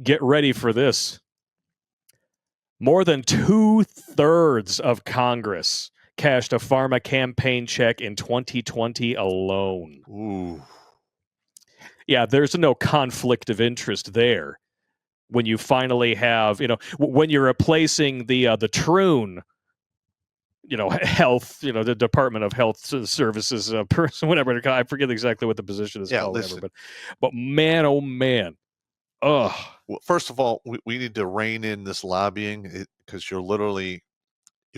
get ready for this. More than 2/3 of Congress cashed a pharma campaign check in 2020 alone. Ooh. Yeah, there's no conflict of interest there. When you finally have, when you're replacing the Troon, health, the Department of Health Services person, whatever. I forget exactly what the position is called. Listen. Whatever, but man, oh man. Ugh. Well, first of all, we need to rein in this lobbying because you're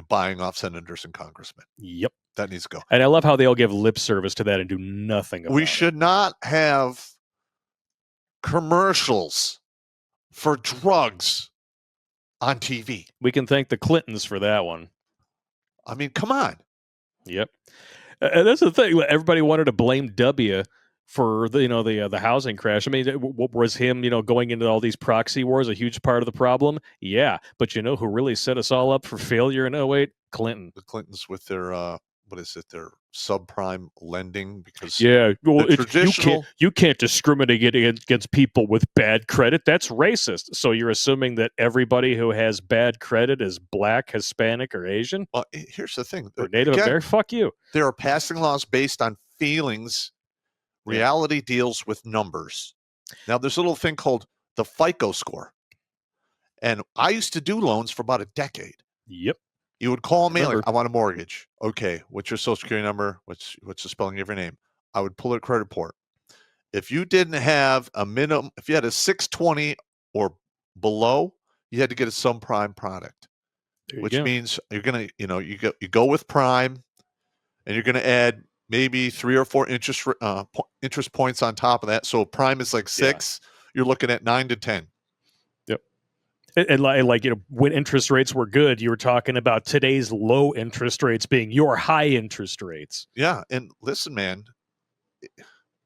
buying off senators and congressmen. Yep. That needs to go. And I love how they all give lip service to that and do nothing about it. We should not have commercials for drugs on TV. We can thank the Clintons for that one. I mean, come on. Yep. And that's the thing. Everybody wanted to blame W for the housing crash. I mean, was him going into all these proxy wars a huge part of the problem? Yeah, but who really set us all up for failure in 2008? Clinton. The Clintons with their their subprime lending, because you can't discriminate against people with bad credit. That's racist. So you're assuming that everybody who has bad credit is black, Hispanic, or Asian? Well, here's the thing. Or Native American? Fuck you. They are passing laws based on feelings. Reality deals with numbers. Now, there's a little thing called the FICO score. And I used to do loans for about a decade. Yep. You would call me like, I want a mortgage. Okay, what's your social security number? What's the spelling of your name? I would pull a credit report. If you didn't have a minimum, if you had a 620 or below, you had to get a subprime product, which means you're gonna, you go with prime, and you're gonna add maybe 3 or 4 interest points on top of that. So prime is like 6. You're looking at 9 to 10. Yep. And when interest rates were good, you were talking about today's low interest rates being your high interest rates. Yeah. And listen, man,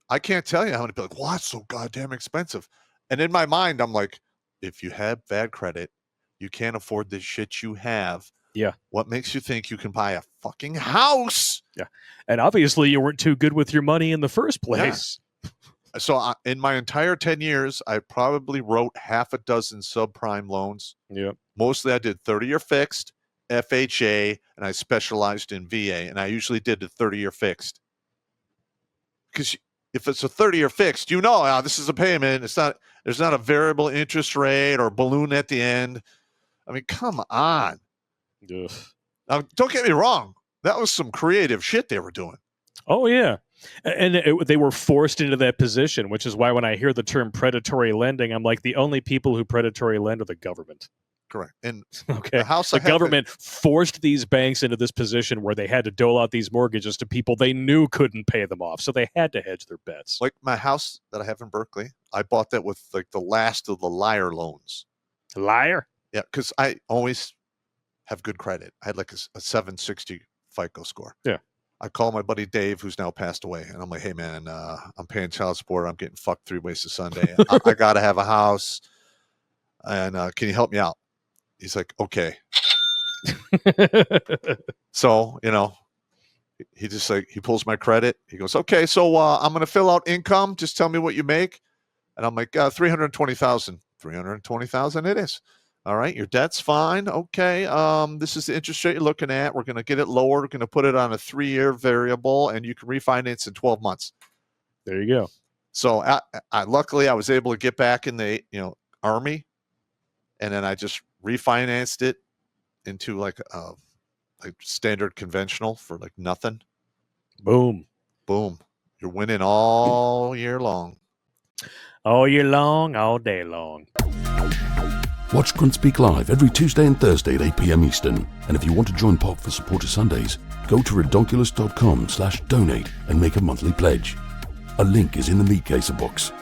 I can't tell you how many people are like, well, that's so goddamn expensive. And in my mind, I'm like, if you have bad credit, you can't afford the shit you have. Yeah. What makes you think you can buy a fucking house? Yeah. And obviously you weren't too good with your money in the first place. Yeah. So in my entire 10 years, I probably wrote half a dozen subprime loans. Yep. Mostly I did 30-year fixed, FHA, and I specialized in VA. And I usually did the 30-year fixed. Because if it's a 30-year fixed, this is a payment. There's not a variable interest rate or balloon at the end. I mean, come on. Ugh. Now, don't get me wrong. That was some creative shit they were doing. Oh, yeah. And they were forced into that position, which is why when I hear the term predatory lending, I'm like, the only people who predatory lend are the government. Correct. And the government forced these banks into this position where they had to dole out these mortgages to people they knew couldn't pay them off. So they had to hedge their bets. Like my house that I have in Berkeley, I bought that with like the last of the liar loans. Liar? Yeah, because I always have good credit. I had like a 760 FICO score. Yeah. I call my buddy Dave, who's now passed away, and I'm like, hey, man, I'm paying child support. I'm getting fucked 3 ways to Sunday. I got to have a house, and can you help me out? He's like, okay. So, he just he pulls my credit. He goes, okay, so I'm going to fill out income. Just tell me what you make. And I'm like, 320,000. 320,000 it is. All right, your debt's fine. Okay, this is the interest rate you're looking at. We're going to get it lower. We're going to put it on a 3-year variable, and you can refinance in 12 months. There you go. So luckily, I was able to get back in the Army, and then I just refinanced it into like standard conventional for like nothing. Boom. Boom. You're winning all year long. All year long, all day long. Watch Grunt Speak live every Tuesday and Thursday at 8 p.m. Eastern. And if you want to join Pop for Supporter Sundays, go to redonkulous.com/donate and make a monthly pledge. A link is in the meat caser box.